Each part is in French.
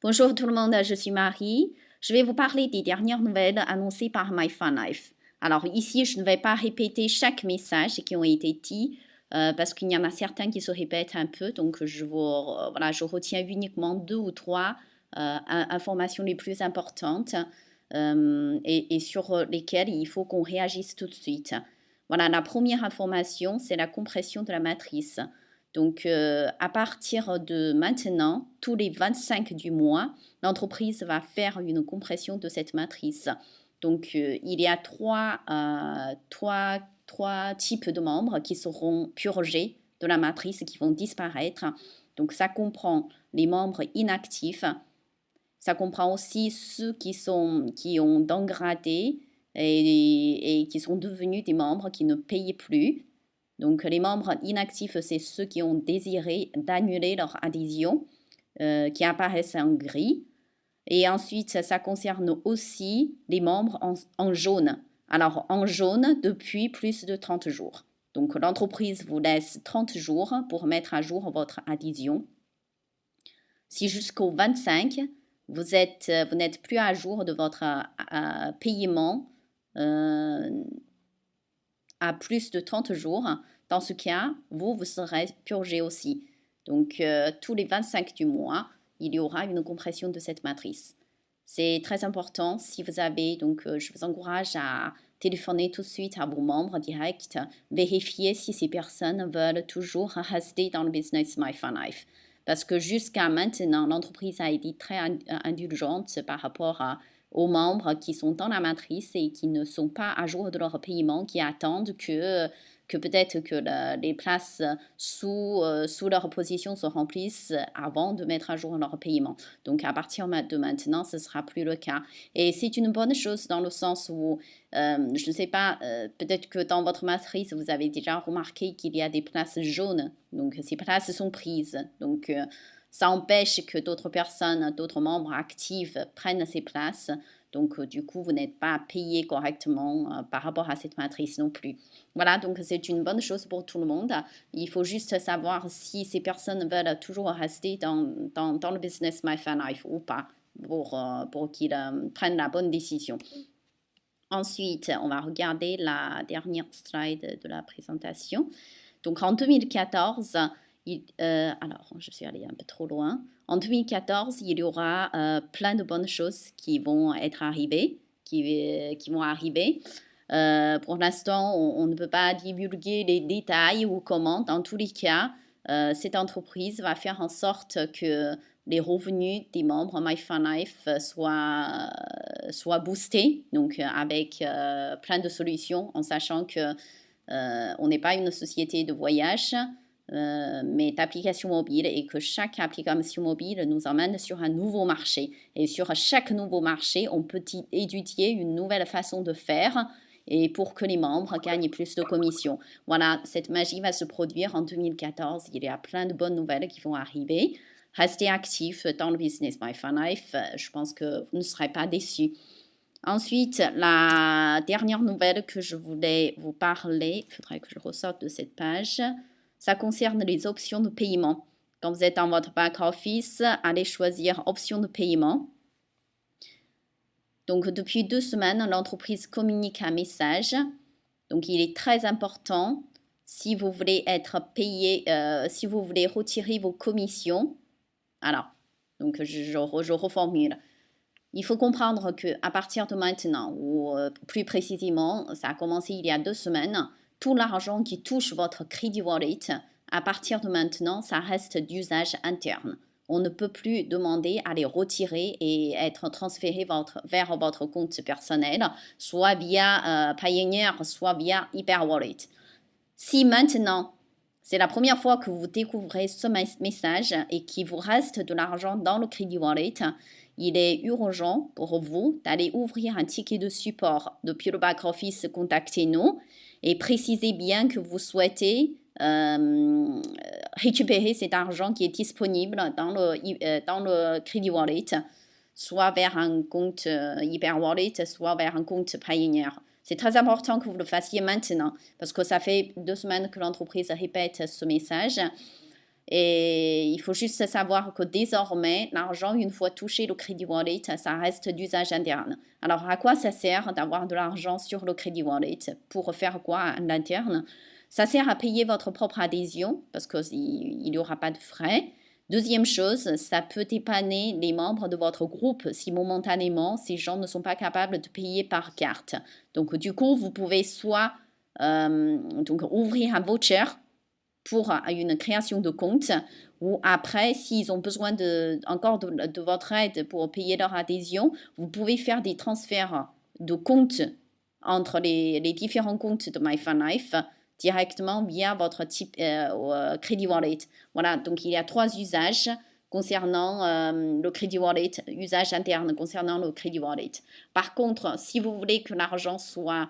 Bonjour tout le monde, je suis Marie. Je vais vous parler des dernières nouvelles annoncées par MyFunLife. Alors ici, je ne vais pas répéter chaque message qui ont été dit parce qu'il y en a certains qui se répètent un peu. Donc je retiens uniquement deux ou trois informations les plus importantes et sur lesquelles il faut qu'on réagisse tout de suite. Voilà, la première information, c'est la compression de la matrice. Donc, à partir de maintenant, tous les 25 du mois, l'entreprise va faire une compression de cette matrice. Donc, il y a trois types de membres qui seront purgés de la matrice, qui vont disparaître. Donc, ça comprend les membres inactifs. Ça comprend aussi ceux qui ont dégradé et qui sont devenus des membres qui ne payaient plus. Donc, les membres inactifs, c'est ceux qui ont désiré d'annuler leur adhésion, qui apparaissent en gris. Et ensuite, ça concerne aussi les membres en jaune. Alors, en jaune, depuis plus de 30 jours. Donc, l'entreprise vous laisse 30 jours pour mettre à jour votre adhésion. Si jusqu'au 25, vous n'êtes plus à jour de votre paiement à plus de 30 jours, dans ce cas, vous serez purgé aussi. Donc, tous les 25 du mois, il y aura une compression de cette matrice. C'est très important. Si vous avez, donc, je vous encourage à téléphoner tout de suite à vos membres directs, vérifier si ces personnes veulent toujours rester dans le business MyFunLife. Parce que jusqu'à maintenant, l'entreprise a été très indulgente par rapport aux membres qui sont dans la matrice et qui ne sont pas à jour de leur paiement, qui attendent que peut-être que les places sous leur position se remplissent avant de mettre à jour leur paiement. Donc, à partir de maintenant, ce ne sera plus le cas. Et c'est une bonne chose dans le sens où, je ne sais pas, peut-être que dans votre matrice, vous avez déjà remarqué qu'il y a des places jaunes. Donc, ces places sont prises. Donc, ça empêche que d'autres personnes, d'autres membres actifs prennent ces places. Donc, du coup, vous n'êtes pas payé correctement par rapport à cette matrice non plus. Voilà, donc c'est une bonne chose pour tout le monde. Il faut juste savoir si ces personnes veulent toujours rester dans le business MyFunLife ou pas pour qu'ils prennent la bonne décision. Ensuite, on va regarder la dernière slide de la présentation. Donc, en 2014, alors, je suis allée un peu trop loin. En 2014, il y aura plein de bonnes choses qui vont être arrivées, qui vont arriver. Pour l'instant, on ne peut pas divulguer les détails ou comment. Dans tous les cas, cette entreprise va faire en sorte que les revenus des membres MyFunLife soient boostés, donc avec plein de solutions, en sachant que on n'est pas une société de voyage, mais d'applications mobiles et que chaque application mobile nous emmène sur un nouveau marché. Et sur chaque nouveau marché, on peut étudier une nouvelle façon de faire et pour que les membres gagnent plus de commissions. Voilà, cette magie va se produire en 2014. Il y a plein de bonnes nouvelles qui vont arriver. Restez actifs dans le business MyFunLife. Je pense que vous ne serez pas déçus. Ensuite, la dernière nouvelle que je voulais vous parler, il faudrait que je ressorte de cette page, ça concerne les options de paiement. Quand vous êtes dans votre back-office, allez choisir options de paiement. Donc, depuis 2 semaines, l'entreprise communique un message. Donc, il est très important, si vous voulez être payé, si vous voulez retirer vos commissions. Alors, donc je reformule. Il faut comprendre qu'à partir de maintenant, ou plus précisément, ça a commencé il y a 2 semaines, tout l'argent qui touche votre Crédit Wallet, à partir de maintenant, ça reste d'usage interne. On ne peut plus demander à les retirer et être transféré vers votre compte personnel, soit via Payoneer, soit via HyperWallet. Si maintenant, c'est la première fois que vous découvrez ce message et qu'il vous reste de l'argent dans le Crédit Wallet, il est urgent pour vous d'aller ouvrir un ticket de support depuis le back-office. Contactez-nous et précisez bien que vous souhaitez récupérer cet argent qui est disponible dans le Crédit Wallet, soit vers un compte HyperWallet, soit vers un compte Payoneer. C'est très important que vous le fassiez maintenant parce que ça fait 2 semaines que l'entreprise répète ce message. Et il faut juste savoir que désormais, l'argent, une fois touché le Crédit Wallet, ça reste d'usage interne. Alors, à quoi ça sert d'avoir de l'argent sur le Crédit Wallet? Pour faire quoi à l'interne? Ça sert à payer votre propre adhésion parce qu'il n'y aura pas de frais. Deuxième chose, ça peut dépanner les membres de votre groupe si momentanément ces gens ne sont pas capables de payer par carte. Donc, du coup, vous pouvez soit ouvrir un voucher pour une création de compte ou après, s'ils ont besoin encore de votre aide pour payer leur adhésion, vous pouvez faire des transferts de compte entre les différents comptes de MyFunLife directement via votre type Crédit Wallet. Voilà, donc il y a 3 usages concernant le Crédit Wallet, usage interne concernant le Crédit Wallet. Par contre, si vous voulez que l'argent soit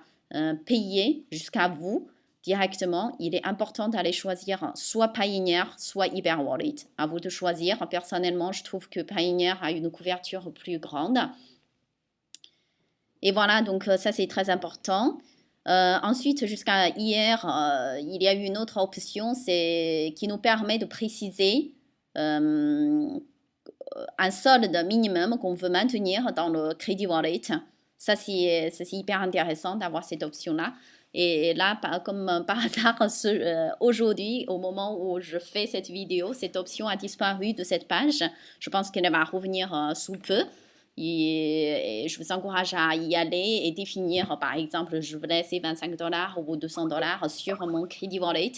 payé jusqu'à vous, directement, il est important d'aller choisir soit Payoneer, soit Hyperwallet. À vous de choisir. Personnellement, je trouve que Payoneer a une couverture plus grande. Et voilà, donc ça c'est très important. Ensuite, jusqu'à hier, il y a eu une autre option qui nous permet de préciser un solde minimum qu'on veut maintenir dans le Crédit Wallet. Ça, c'est hyper intéressant d'avoir cette option-là. Et là, comme par hasard, aujourd'hui, au moment où je fais cette vidéo, cette option a disparu de cette page. Je pense qu'elle va revenir sous peu. Et je vous encourage à y aller et définir, par exemple, je veux laisser $25 ou $200 sur mon Crédit Wallet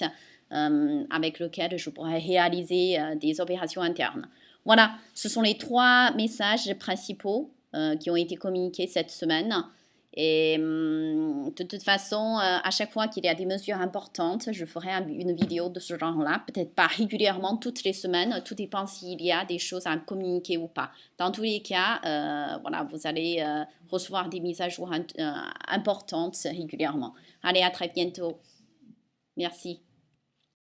avec lequel je pourrais réaliser des opérations internes. Voilà, ce sont les 3 messages principaux qui ont été communiqués cette semaine. Et de toute façon, à chaque fois qu'il y a des mesures importantes, je ferai une vidéo de ce genre-là. Peut-être pas régulièrement, toutes les semaines. Tout dépend s'il y a des choses à communiquer ou pas. Dans tous les cas, voilà, vous allez recevoir des mises à jour importantes régulièrement. Allez, à très bientôt. Merci.